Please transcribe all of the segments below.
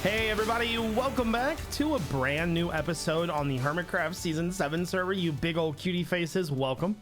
Hey everybody, welcome back to a brand new episode on the Hermitcraft Season 7 server. You big old cutie faces, welcome.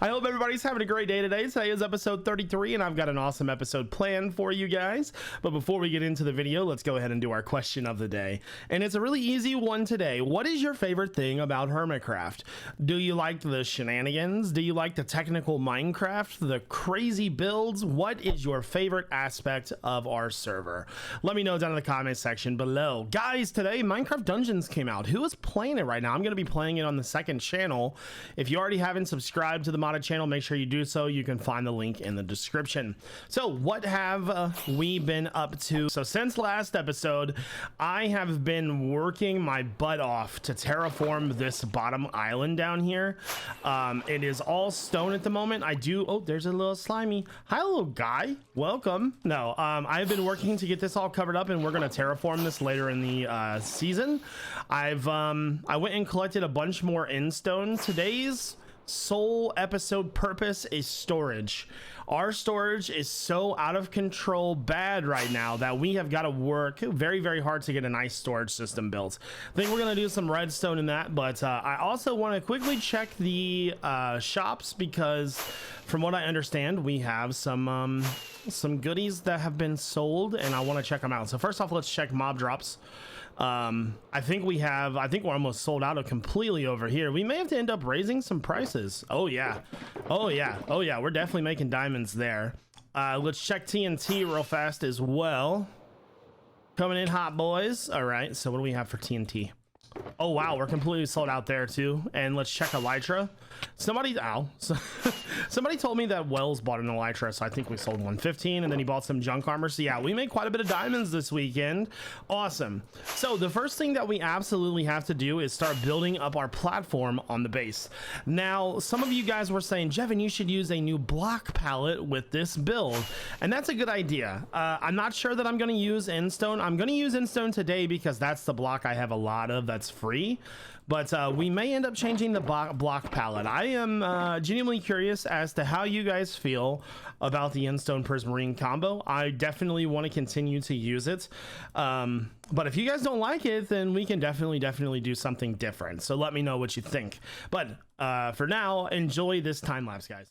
I hope everybody's having a great day today. Today is episode 33 and I've got an awesome episode planned for you guys. But before we get into the video, let's go ahead and do our question of the day. And it's a really easy one today. What is your favorite thing about Hermitcraft? Do you like the shenanigans? Do you like the technical Minecraft? The crazy builds? What is your favorite aspect of our server? Let me know down in the comment section below. Guys, today Minecraft Dungeons came out. Who is playing it right now? I'm going to be playing it on the second channel. If you already haven't subscribed to the modded channel, make sure you do so. You can find the link in the description. So what have we been up to? So since last episode, I have been working my butt off to terraform this bottom island down here. It is all stone at the moment. Oh, there's a little slimy. Hi, little guy. Welcome. No, I've been working to get this all covered up, and we're going to terraform this later in the season. I went and collected a bunch more endstone. Today's sole episode purpose is storage. Our storage is so out of control bad right now that we have got to work very, very hard to get a nice storage system built. I think we're going to do some redstone in that, but I also want to quickly check the shops, because from what I understand, we have some goodies that have been sold and I want to check them out. So first off, let's check mob drops. I think we're almost sold out of completely over here. We may have to end up raising some prices. Oh yeah, we're definitely making diamonds there. Let's check TNT real fast as well. Coming in hot, boys. All right, so what do we have for TNT? Oh wow, we're completely sold out there too. And let's check elytra. Somebody told me that Wells bought an elytra, so I think we sold 115, and then he bought some junk armor. So yeah, we made quite a bit of diamonds this weekend. Awesome. So the first thing that we absolutely have to do is start building up our platform on the base. Now, some of you guys were saying, Jevin, you should use a new block palette with this build, and that's a good idea. I'm not sure that I'm going to use endstone. I'm going to use endstone today because that's the block I have a lot of that's free. But we may end up changing the block palette. I am genuinely curious as to how you guys feel about the endstone prismarine combo. I definitely want to continue to use it. But if you guys don't like it, then we can definitely do something different. So let me know what you think. But for now, enjoy this time lapse, guys.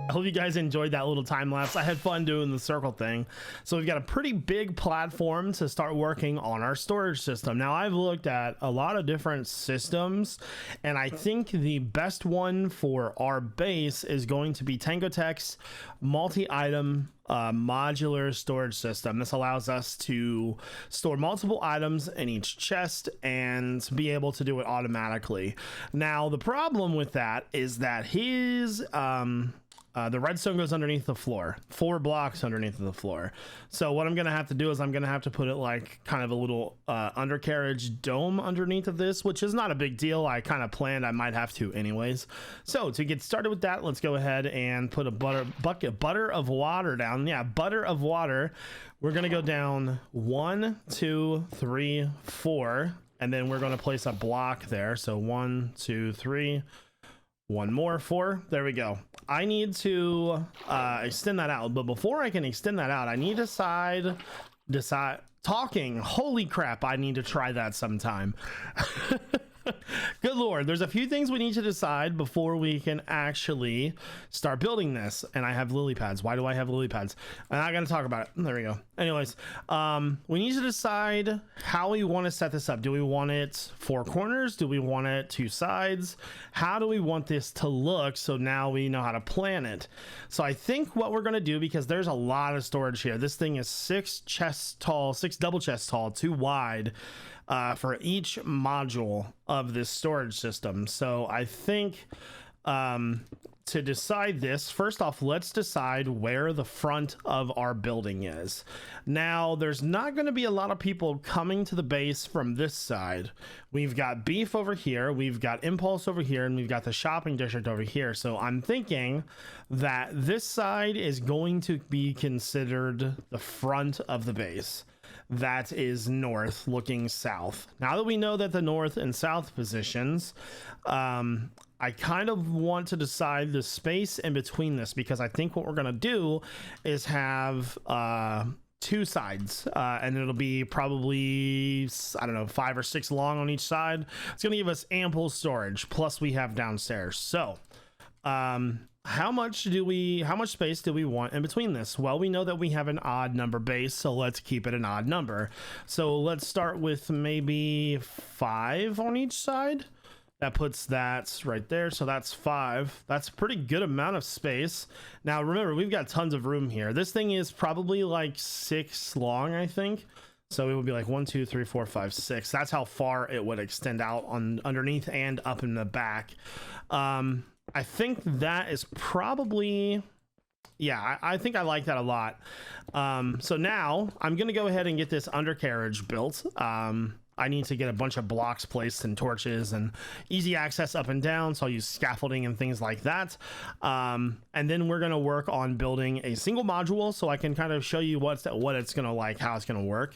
I hope you guys enjoyed that little time lapse. I had fun doing the circle thing. So we've got a pretty big platform to start working on our storage system. Now I've looked at a lot of different systems, and I think the best one for our base is going to be Tangotech's multi-item modular storage system. This allows us to store multiple items in each chest and be able to do it automatically. Now the problem with that is that his the redstone goes underneath the floor, 4 blocks underneath the floor. So what I'm gonna have to do is I'm gonna have to put it like kind of a little undercarriage dome underneath of this, which is not a big deal. I kind of planned I might have to anyways. So to get started with that, let's go ahead and put a butter of water down. Yeah, butter of water. We're gonna go down 1, 2, 3, 4, and then we're gonna place a block there. So 1, 2, 3. One more, 4. There we go. I need to extend that out, but before I can extend that out, I need to decide talking. Holy crap, I need to try that sometime. Good Lord, there's a few things we need to decide before we can actually start building this. And I have lily pads. Why do I have lily pads? I'm not going to talk about it. There we go. Anyways, we need to decide how we want to set this up. Do we want it 4 corners? Do we want it 2 sides? How do we want this to look? So now we know how to plan it. So I think what we're going to do, because there's a lot of storage here. This thing is 6 chests tall, 6 double chests tall, 2 wide. For each module of this storage system. So I think to decide this, first off, let's decide where the front of our building is. Now, there's not going to be a lot of people coming to the base from this side. We've got beef over here, we've got impulse over here, and we've got the shopping district over here. So I'm thinking that this side is going to be considered the front of the base. That is north looking south. Now that we know that the north and south positions, I kind of want to decide the space in between this, because I think what we're going to do is have 2 sides, and it'll be probably, I don't know, 5 or 6 long on each side. It's going to give us ample storage, plus we have downstairs. So how much space do we want in between this? Well, we know that we have an odd number base, so let's keep it an odd number. So let's start with maybe 5 on each side. That puts that right there. So that's 5. That's a pretty good amount of space. Now remember, we've got tons of room here. This thing is probably like 6 long, I think. So it would be like 1, 2, 3, 4, 5, 6. That's how far it would extend out on underneath and up in the back. I think that is probably, yeah, I think I like that a lot. So now I'm going to go ahead and get this undercarriage built. I need to get a bunch of blocks placed and torches and easy access up and down. So I'll use scaffolding and things like that. And then we're going to work on building a single module so I can kind of show you what it's going to like, how it's going to work.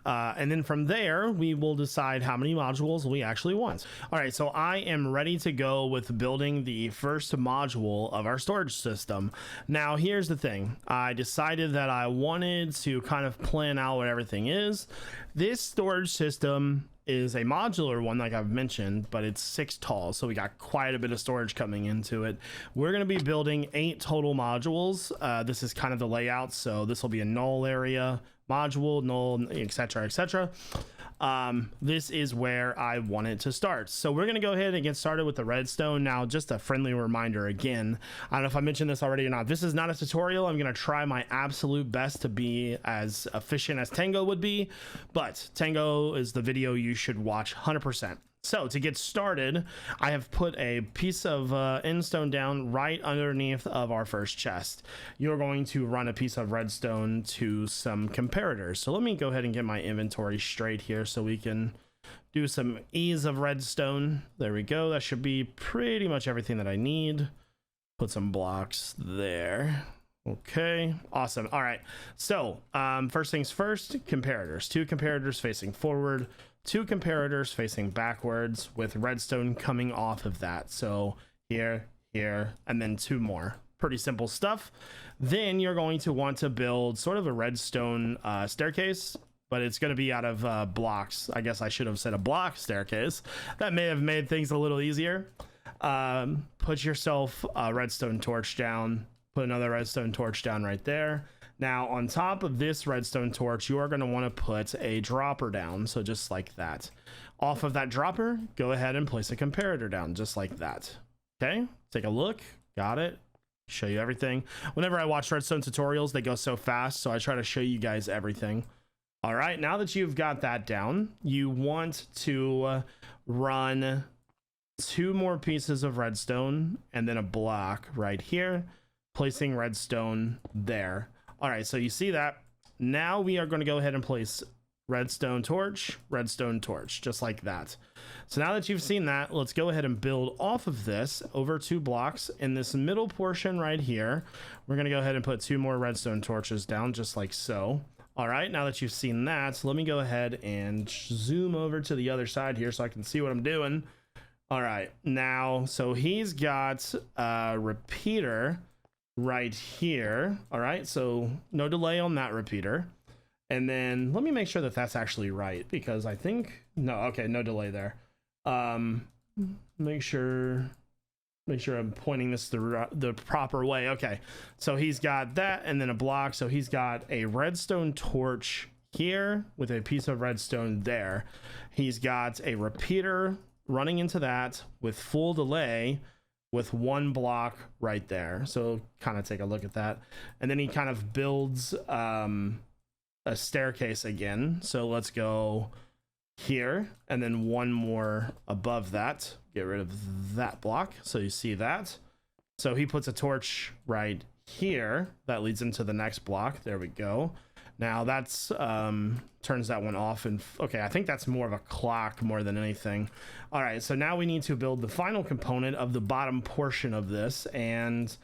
And then from there, we will decide how many modules we actually want. All right, so I am ready to go with building the first module of our storage system. Now, here's the thing. I decided that I wanted to kind of plan out what everything is. This storage system is a modular one, like I've mentioned, but it's 6 tall, so we got quite a bit of storage coming into it. We're going to be building 8 total modules. This is kind of the layout, so this will be a null area, module, null, etc., etc. This is where I want it to start. So we're going to go ahead and get started with the redstone. Now, just a friendly reminder again, I don't know if I mentioned this already or not. This is not a tutorial. I'm going to try my absolute best to be as efficient as Tango would be, but Tango is the video you should watch 100%. So to get started, I have put a piece of endstone down right underneath of our first chest. You're going to run a piece of redstone to some comparators. So let me go ahead and get my inventory straight here so we can do some ease of redstone. There we go. That should be pretty much everything that I need. Put some blocks there. Okay, awesome. All right, so first things first, comparators. 2 comparators facing forward, 2 comparators facing backwards with redstone coming off of that. So here, and then 2 more. Pretty simple stuff. Then you're going to want to build sort of a redstone staircase, but it's going to be out of blocks. I guess I should have said a block staircase. That may have made things a little easier. Put yourself a redstone torch down. Put another redstone torch down right there. Now on top of this redstone torch, you are going to want to put a dropper down. So just like that. Off of that dropper, go ahead and place a comparator down just like that. Okay, take a look. Got it. Show you everything. Whenever I watch redstone tutorials, they go so fast, so I try to show you guys everything. All right, now that you've got that down, you want to run 2 more pieces of redstone and then a block right here, placing redstone there. All right, so you see that. Now we are going to go ahead and place redstone torch, just like that. So now that you've seen that, let's go ahead and build off of this over 2 blocks. In this middle portion right here, we're going to go ahead and put 2 more redstone torches down just like so. All right, now that you've seen that, let me go ahead and zoom over to the other side here so I can see what I'm doing. All right, now, so he's got a repeater right here. All right, so no delay on that repeater. And then let me make sure that that's actually right, because I think, no, okay, no delay there. Make sure I'm pointing this the proper way. Okay, so he's got that and then a block. So he's got a redstone torch here with a piece of redstone there. He's got a repeater running into that with full delay with 1 block right there. So kind of take a look at that. And then he kind of builds a staircase again. So let's go here and then 1 more above that. Get rid of that block. So you see that. So he puts a torch right here that leads into the next block. There we go. Now that's turns that one off. And okay, I think that's more of a clock more than anything. All right, so now we need to build the final component of the bottom portion of this, and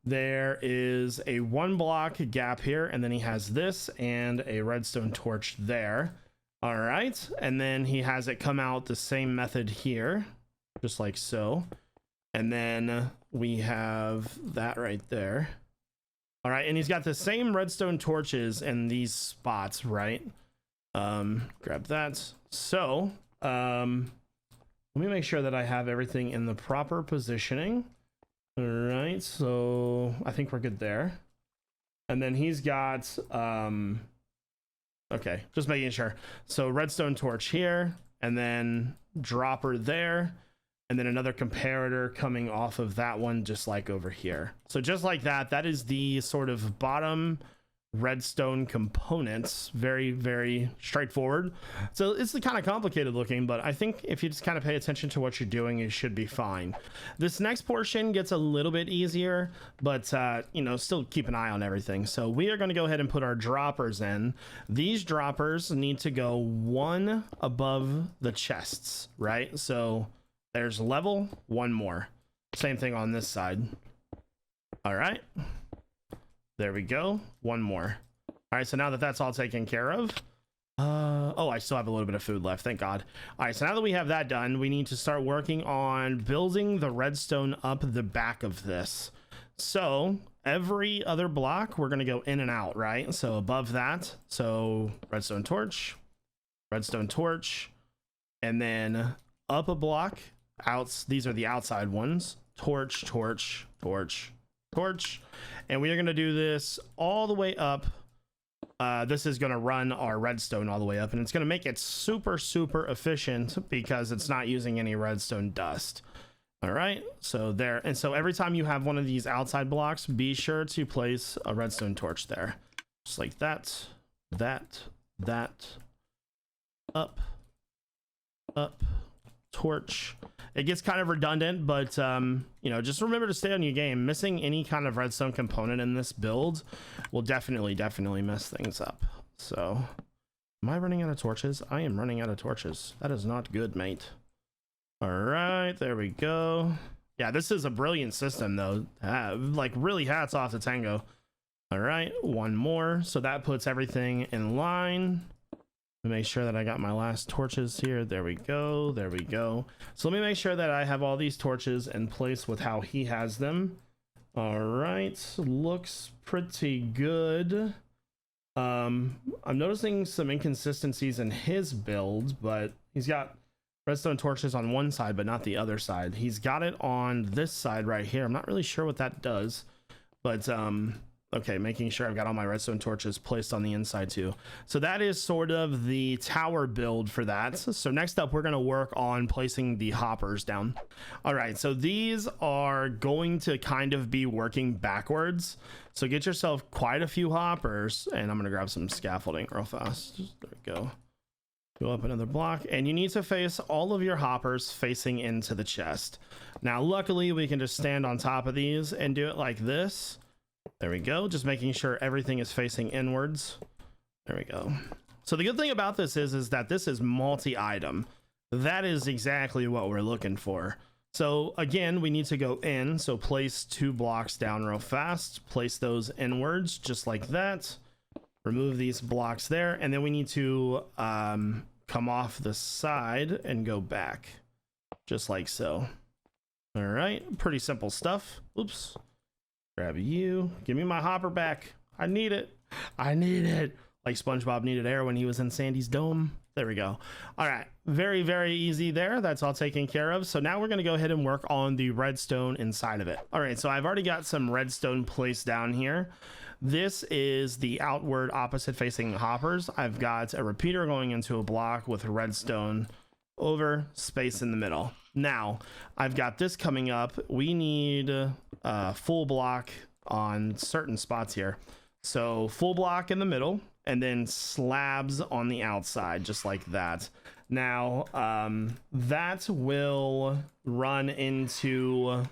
there is a 1 block gap here, and then he has this and a redstone torch there. All right, and then he has it come out the same method here, just like so. And then we have that right there. All right, and he's got the same redstone torches in these spots, right? Grab that. So let me make sure that I have everything in the proper positioning. All right, so I think we're good there. And then he's got okay, just making sure. So redstone torch here, and then dropper there, and then another comparator coming off of that one, just like over here. So just like that, that is the sort of bottom redstone components. Very, very straightforward. So it's kind of complicated looking, but I think if you just kind of pay attention to what you're doing, you should be fine. This next portion gets a little bit easier, but you know, still keep an eye on everything. So we are going to go ahead and put our droppers in. These droppers need to go 1 above the chests, right? So there's level, 1 more. Same thing on this side. All right. There we go. 1 more. All right, so now that that's all taken care of, oh, I still have a little bit of food left, thank God. All right, so now that we have that done, we need to start working on building the redstone up the back of this. So every other block, we're gonna go in and out, right? So above that, so redstone torch, and then up a block, outs. These are the outside ones. Torch, torch, torch, torch. And we are going to do this all the way up. This is going to run our redstone all the way up, and it's going to make it super, super efficient because it's not using any redstone dust. All right, so there. And so every time you have one of these outside blocks, be sure to place a redstone torch there. Just like that, up, torch. It gets kind of redundant, but you know, just remember to stay on your game. Missing any kind of redstone component in this build will definitely mess things up. So am I running out of torches? I am running out of torches. That is not good, mate. All right, there we go. Yeah, this is a brilliant system though. Like really hats off to Tango. All right, 1 more. So that puts everything in line. Make sure that I got my last torches here. There we go. There we go. So let me make sure that I have all these torches in place with how he has them. All right. Looks pretty good. I'm noticing some inconsistencies in his build, but he's got redstone torches on one side, but not the other side. He's got it on this side right here. I'm not really sure what that does, But okay, making sure I've got all my redstone torches placed on the inside too. So that is sort of the tower build for that. So next up, we're going to work on placing the hoppers down. All right, so these are going to kind of be working backwards. So get yourself quite a few hoppers, and I'm going to grab some scaffolding real fast. There we go. Go up another block, and you need to face all of your hoppers facing into the chest. Now, luckily, we can just stand on top of these and do it like this. There we go. Just making sure everything is facing inwards. There we go. So the good thing about this is that this is multi-item. That is exactly what we're looking for. So again, we need to go in. So place 2 blocks down real fast. Place those inwards just like that. Remove these blocks there. And then we need to come off the side and go back. Just like so. All right. Pretty simple stuff. Oops. Grab you. Give me my hopper back. I need it. I need it. Like SpongeBob needed air when he was in Sandy's dome. There we go. All right. Very, very easy there. That's all taken care of. So now we're going to go ahead and work on the redstone inside of it. All right. So I've already got some redstone placed down here. This is the outward opposite facing hoppers. I've got a repeater going into a block with redstone over, space in the middle. Now I've got this coming up. We need a full block on certain spots here. So full block in the middle and then slabs on the outside, just like that. Now that will run into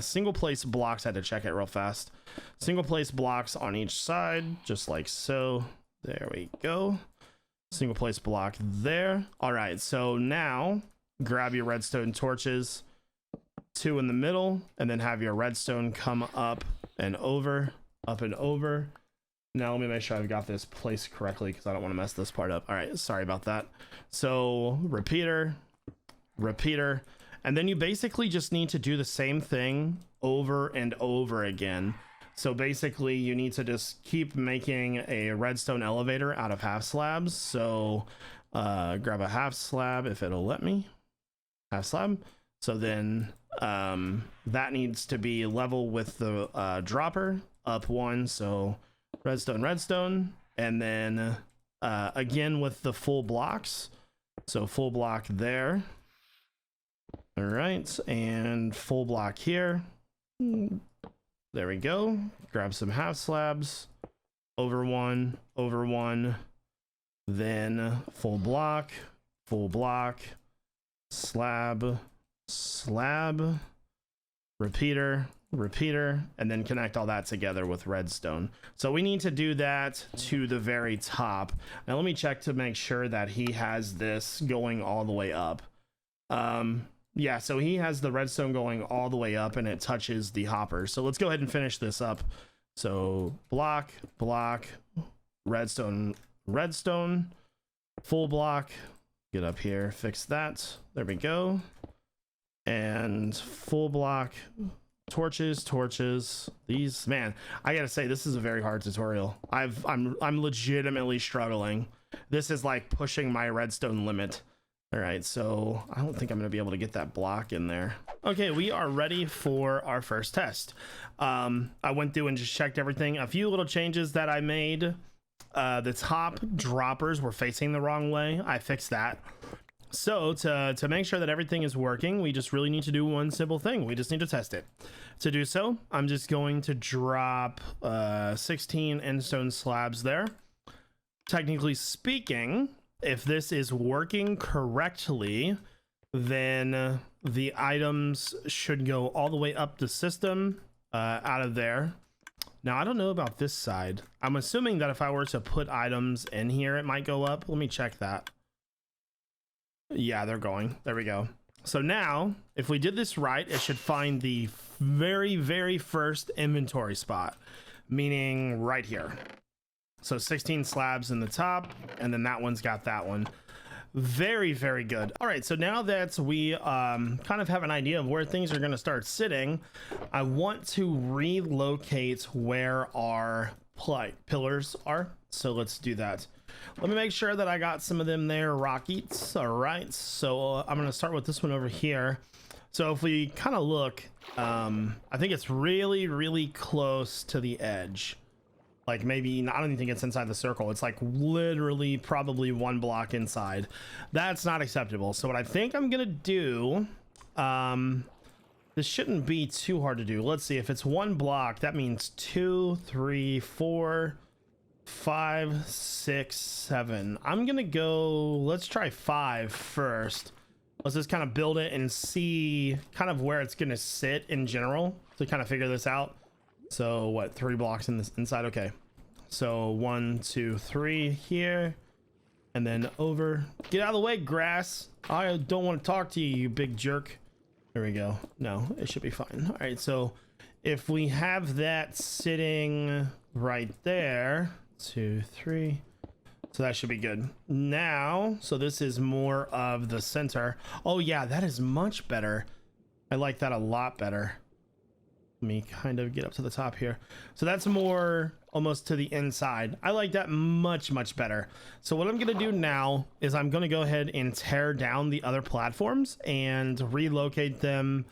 single place blocks. I had to check it real fast. Single place blocks on each side, just like so. There we go. Single place block there. All right, so now grab your redstone torches, 2 in the middle, and then have your redstone come up and over, up and over. Now let me make sure I've got this placed correctly because I don't want to mess this part up. All right, sorry about that. So repeater, repeater, and then you basically just need to do the same thing over and over again. So basically you need to just keep making a redstone elevator out of half slabs. So grab a half slab if it'll let me. Half slab. So then that needs to be level with the dropper, up 1. So redstone, redstone, and then again with the full blocks. So full block there. All right, and full block here. There we go. Grab some half slabs, over 1, then full block, slab, slab, repeater, repeater, and then connect all that together with redstone. So we need to do that to the very top. Now let me check to make sure that he has this going all the way up. Yeah, so he has the redstone going all the way up and it touches the hopper. So let's go ahead and finish this up. So block, block, redstone, redstone, full block, get up here, fix that. There we go. And full block, torches, torches. These, man, I gotta say, this is a very hard tutorial. I'm legitimately struggling. This is like pushing my redstone limit. All right, so I don't think I'm going to be able to get that block in there. Okay, we are ready for our first test. I went through and just checked everything. A few little changes that I made. The top droppers were facing the wrong way. I fixed that. So to make sure that everything is working, we just really need to do one simple thing. We just need to test it. To do so, I'm just going to drop 16 endstone slabs there. Technically speaking, if this is working correctly, then the items should go all the way up the system out of there. Now, I don't know about this side. I'm assuming that if I were to put items in here, it might go up. Let me check that. Yeah, they're going. There we go. So now, if we did this right, it should find the very, very first inventory spot, meaning right here. So 16 slabs in the top, and then that one's got that one. Very, very good. All right, so now that we kind of have an idea of where things are going to start sitting, I want to relocate where our pillars are. So let's do that. Let me make sure that I got some of them there rockies. All right, so I'm gonna start with this one over here. So if we kind of look, I think it's really close to the edge. Like maybe, I don't even think it's inside the circle. It's like literally probably 1 block inside. That's not acceptable. So what I think I'm gonna do, this shouldn't be too hard to do. Let's see, if it's 1 block, that means 2, 3, 4, 5, 6, 7. I'm gonna go, let's try 5 first. Let's just kind of build it and see kind of where it's gonna sit in general to kind of figure this out. So what, 3 blocks in this inside? Okay, so 1, 2, 3 here, and then over. Get out of the way, grass. I don't want to talk to you, you big jerk. There we go. No, it should be fine. All right, so if we have that sitting right there, 2, 3, so that should be good. Now, so this is more of the center. Oh yeah, that is much better. I like that a lot better. Let me kind of get up to the top here. So that's more almost to the inside. I like that much better. So what I'm gonna do now is I'm gonna go ahead and tear down the other platforms and relocate them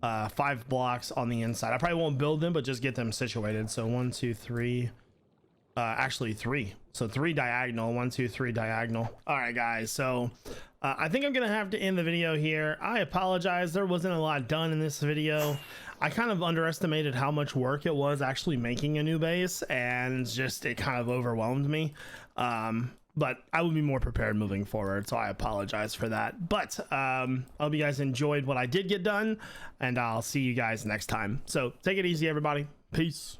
5 blocks on the inside. I probably won't build them, but just get them situated. So 1, 2, 3, actually 3. So 3 diagonal, 1, 2, 3 diagonal. All right, guys. So I think I'm gonna have to end the video here. I apologize. There wasn't a lot done in this video. I kind of underestimated how much work it was actually making a new base, and just it kind of overwhelmed me. But I will be more prepared moving forward, so I apologize for that. But I hope you guys enjoyed what I did get done, and I'll see you guys next time. So take it easy, everybody. Peace.